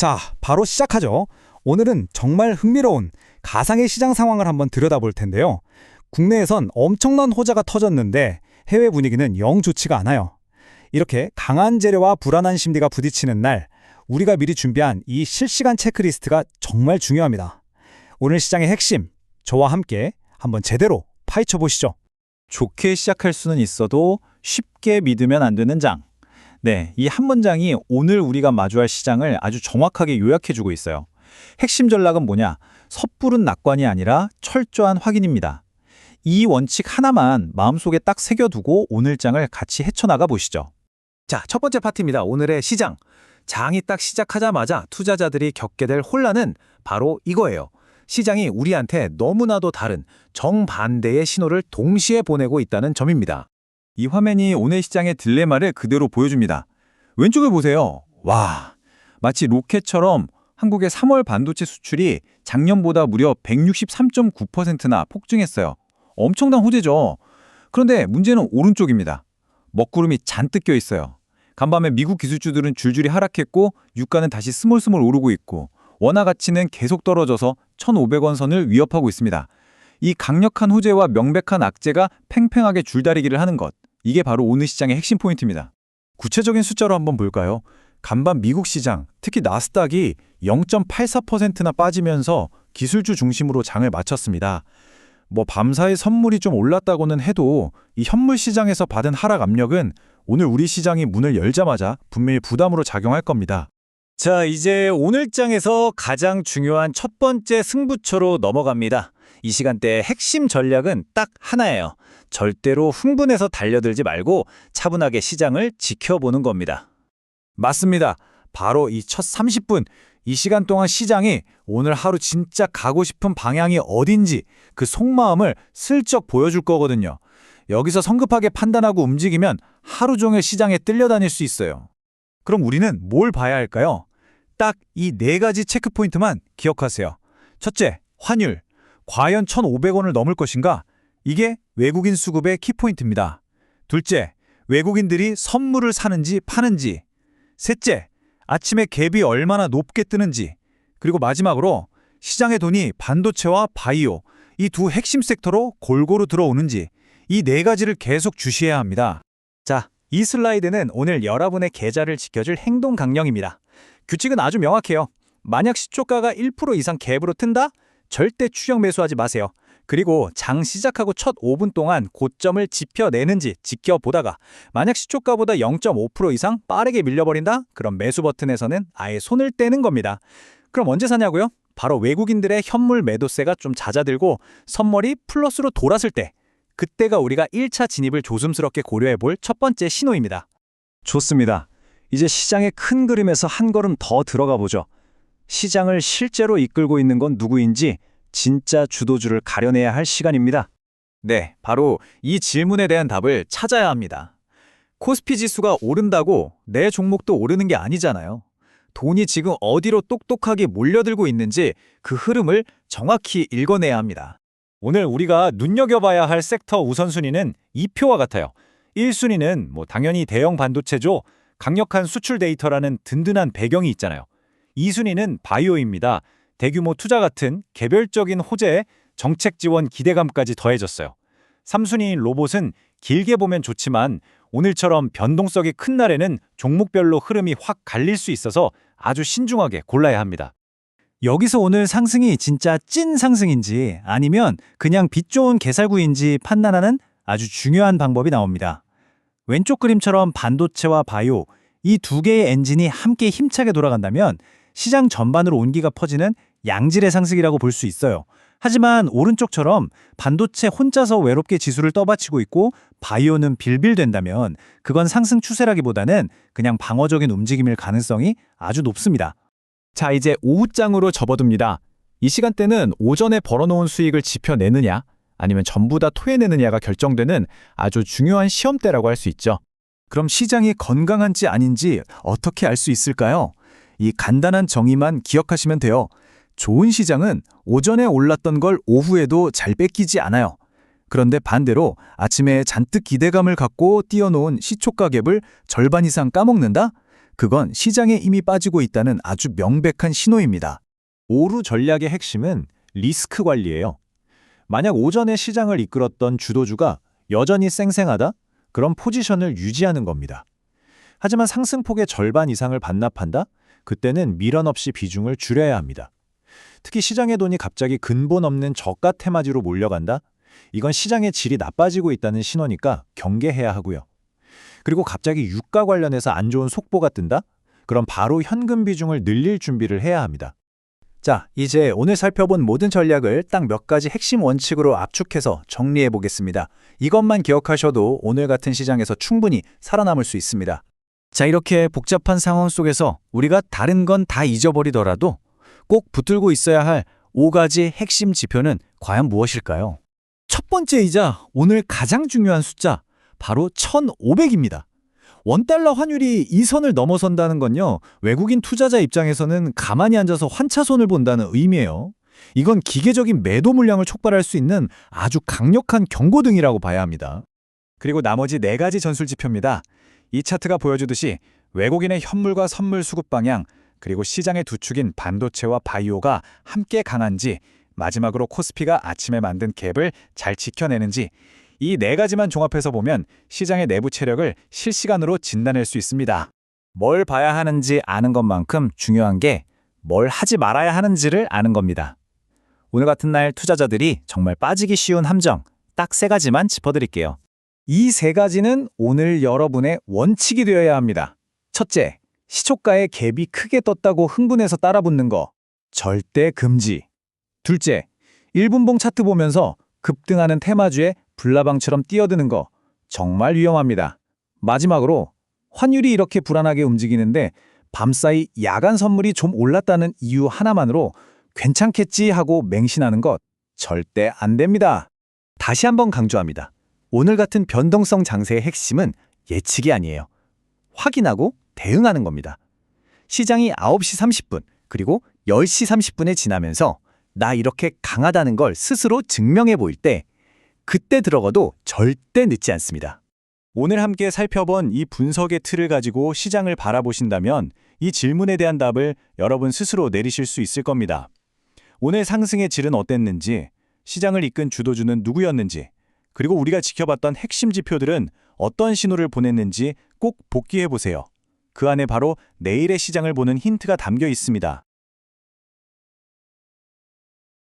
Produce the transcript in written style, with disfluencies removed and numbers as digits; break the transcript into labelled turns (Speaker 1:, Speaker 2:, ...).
Speaker 1: 자, 바로 시작하죠. 오늘은 정말 흥미로운 가상의 시장 상황을 한번 들여다볼 텐데요. 국내에선 엄청난 호재가 터졌는데 해외 분위기는 영 좋지가 않아요. 이렇게 강한 재료와 불안한 심리가 부딪히는 날, 우리가 미리 준비한 이 실시간 체크리스트가 정말 중요합니다. 오늘 시장의 핵심, 저와 함께 한번 제대로 파헤쳐 보시죠.
Speaker 2: 좋게 시작할 수는 있어도 쉽게 믿으면 안 되는 장. 네, 이 한 문장이 오늘 우리가 마주할 시장을 아주 정확하게 요약해주고 있어요. 핵심 전략은 뭐냐? 섣부른 낙관이 아니라 철저한 확인입니다. 이 원칙 하나만 마음속에 딱 새겨두고 오늘 장을 같이 헤쳐나가 보시죠.
Speaker 3: 자, 첫 번째 파트입니다. 오늘의 시장. 장이 딱 시작하자마자 투자자들이 겪게 될 혼란은 바로 이거예요. 시장이 우리한테 너무나도 다른 정반대의 신호를 동시에 보내고 있다는 점입니다.
Speaker 2: 이 화면이 오늘 시장의 딜레마를 그대로 보여줍니다. 왼쪽을 보세요. 와, 마치 로켓처럼 한국의 3월 반도체 수출이 작년보다 무려 163.9%나 폭증했어요. 엄청난 호재죠. 그런데 문제는 오른쪽입니다. 먹구름이 잔뜩 껴 있어요. 간밤에 미국 기술주들은 줄줄이 하락했고 유가는 다시 스물스물 오르고 있고 원화 가치는 계속 떨어져서 1,500원 선을 위협하고 있습니다. 이 강력한 호재와 명백한 악재가 팽팽하게 줄다리기를 하는 것. 이게 바로 오늘 시장의 핵심 포인트입니다.
Speaker 3: 구체적인 숫자로 한번 볼까요? 간밤 미국 시장, 특히 나스닥이 0.84%나 빠지면서 기술주 중심으로 장을 마쳤습니다. 밤사이 선물이 좀 올랐다고는 해도 이 현물 시장에서 받은 하락 압력은 오늘 우리 시장이 문을 열자마자 분명히 부담으로 작용할 겁니다.
Speaker 2: 자, 이제 오늘 장에서 가장 중요한 첫 번째 승부처로 넘어갑니다. 이 시간대의 핵심 전략은 딱 하나예요. 절대로 흥분해서 달려들지 말고 차분하게 시장을 지켜보는 겁니다.
Speaker 3: 맞습니다. 바로 이 첫 30분, 이 시간 동안 시장이 오늘 하루 진짜 가고 싶은 방향이 어딘지 그 속마음을 슬쩍 보여줄 거거든요. 여기서 성급하게 판단하고 움직이면 하루 종일 시장에 끌려다닐 수 있어요. 그럼 우리는 뭘 봐야 할까요? 딱 이 네 가지 체크포인트만 기억하세요. 첫째, 환율. 과연 1,500원을 넘을 것인가? 이게 외국인 수급의 키포인트입니다. 둘째, 외국인들이 선물을 사는지 파는지. 셋째, 아침에 갭이 얼마나 높게 뜨는지. 그리고 마지막으로 시장의 돈이 반도체와 바이오, 이 두 핵심 섹터로 골고루 들어오는지. 이 네 가지를 계속 주시해야 합니다.
Speaker 1: 자, 이 슬라이드는 오늘 여러분의 계좌를 지켜줄 행동 강령입니다. 규칙은 아주 명확해요. 만약 시초가가 1% 이상 갭으로 튼다? 절대 추격 매수하지 마세요. 그리고 장 시작하고 첫 5분 동안 고점을 지켜내는지 지켜보다가 만약 시초가보다 0.5% 이상 빠르게 밀려버린다? 그럼 매수 버튼에서는 아예 손을 떼는 겁니다. 그럼 언제 사냐고요? 바로 외국인들의 현물 매도세가 좀 잦아들고 선물이 플러스로 돌았을 때, 그때가 우리가 1차 진입을 조심스럽게 고려해볼 첫 번째 신호입니다.
Speaker 3: 좋습니다. 이제 시장의 큰 그림에서 한 걸음 더 들어가 보죠. 시장을 실제로 이끌고 있는 건 누구인지 진짜 주도주를 가려내야 할 시간입니다.
Speaker 2: 네, 바로 이 질문에 대한 답을 찾아야 합니다. 코스피 지수가 오른다고 내 종목도 오르는 게 아니잖아요. 돈이 지금 어디로 똑똑하게 몰려들고 있는지 그 흐름을 정확히 읽어내야 합니다.
Speaker 1: 오늘 우리가 눈여겨봐야 할 섹터 우선순위는 이 표와 같아요. 1순위는 당연히 대형 반도체죠. 강력한 수출 데이터라는 든든한 배경이 있잖아요. 2순위는 바이오입니다. 대규모 투자 같은 개별적인 호재에 정책 지원 기대감까지 더해졌어요. 3순위인 로봇은 길게 보면 좋지만 오늘처럼 변동성이 큰 날에는 종목별로 흐름이 확 갈릴 수 있어서 아주 신중하게 골라야 합니다.
Speaker 3: 여기서 오늘 상승이 진짜 찐 상승인지 아니면 그냥 빛 좋은 개살구인지 판단하는 아주 중요한 방법이 나옵니다. 왼쪽 그림처럼 반도체와 바이오, 이 두 개의 엔진이 함께 힘차게 돌아간다면 시장 전반으로 온기가 퍼지는 양질의 상승이라고 볼 수 있어요. 하지만 오른쪽처럼 반도체 혼자서 외롭게 지수를 떠받치고 있고 바이오는 빌빌된다면 그건 상승 추세라기보다는 그냥 방어적인 움직임일 가능성이 아주 높습니다.
Speaker 1: 자, 이제 오후장으로 접어듭니다. 이 시간대는 오전에 벌어놓은 수익을 지펴내느냐 아니면 전부 다 토해내느냐가 결정되는 아주 중요한 시험대라고 할 수 있죠.
Speaker 3: 그럼 시장이 건강한지 아닌지 어떻게 알 수 있을까요? 이 간단한 정의만 기억하시면 돼요. 좋은 시장은 오전에 올랐던 걸 오후에도 잘 뺏기지 않아요. 그런데 반대로 아침에 잔뜩 기대감을 갖고 띄워놓은 시초가 갭을 절반 이상 까먹는다?
Speaker 1: 그건 시장에 이미 빠지고 있다는 아주 명백한 신호입니다.
Speaker 3: 오루 전략의 핵심은 리스크 관리예요. 만약 오전에 시장을 이끌었던 주도주가 여전히 쌩쌩하다? 그럼 포지션을 유지하는 겁니다. 하지만 상승폭의 절반 이상을 반납한다? 그때는 미련 없이 비중을 줄여야 합니다. 특히 시장의 돈이 갑자기 근본 없는 저가 테마주로 몰려간다? 이건 시장의 질이 나빠지고 있다는 신호니까 경계해야 하고요. 그리고 갑자기 유가 관련해서 안 좋은 속보가 뜬다? 그럼 바로 현금 비중을 늘릴 준비를 해야 합니다.
Speaker 1: 자, 이제 오늘 살펴본 모든 전략을 딱 몇 가지 핵심 원칙으로 압축해서 정리해 보겠습니다. 이것만 기억하셔도 오늘 같은 시장에서 충분히 살아남을 수 있습니다. 자, 이렇게 복잡한 상황 속에서 우리가 다른 건 다 잊어버리더라도 꼭 붙들고 있어야 할 5가지 핵심 지표는 과연 무엇일까요? 첫 번째이자 오늘 가장 중요한 숫자, 바로 1,500입니다. 원달러 환율이 이 선을 넘어선다는 건요, 외국인 투자자 입장에서는 가만히 앉아서 환차손을 본다는 의미예요. 이건 기계적인 매도 물량을 촉발할 수 있는 아주 강력한 경고등이라고 봐야 합니다. 그리고 나머지 4가지 전술 지표입니다. 이 차트가 보여주듯이 외국인의 현물과 선물 수급 방향, 그리고 시장의 두 축인 반도체와 바이오가 함께 강한지, 마지막으로 코스피가 아침에 만든 갭을 잘 지켜내는지, 이 4가지만 종합해서 보면 시장의 내부 체력을 실시간으로 진단할 수 있습니다. 뭘 봐야 하는지 아는 것만큼 중요한 게 뭘 하지 말아야 하는지를 아는 겁니다. 오늘 같은 날 투자자들이 정말 빠지기 쉬운 함정, 딱 3가지만 짚어드릴게요. 이 3가지는 오늘 여러분의 원칙이 되어야 합니다. 첫째, 시초가의 갭이 크게 떴다고 흥분해서 따라붙는 거 절대 금지. 둘째, 1분봉 차트 보면서 급등하는 테마주에 불나방처럼 뛰어드는 거 정말 위험합니다. 마지막으로 환율이 이렇게 불안하게 움직이는데 밤사이 야간 선물이 좀 올랐다는 이유 하나만으로 괜찮겠지 하고 맹신하는 것 절대 안 됩니다. 다시 한번 강조합니다. 오늘 같은 변동성 장세의 핵심은 예측이 아니에요. 확인하고 대응하는 겁니다. 시장이 9시 30분 그리고 10시 30분에 지나면서 나 이렇게 강하다는 걸 스스로 증명해 보일 때 그때 들어가도 절대 늦지 않습니다. 오늘 함께 살펴본 이 분석의 틀을 가지고 시장을 바라보신다면 이 질문에 대한 답을 여러분 스스로 내리실 수 있을 겁니다. 오늘 상승의 질은 어땠는지, 시장을 이끈 주도주는 누구였는지, 그리고 우리가 지켜봤던 핵심 지표들은 어떤 신호를 보냈는지 꼭 복기해 보세요. 그 안에 바로 내일의 시장을 보는 힌트가 담겨 있습니다.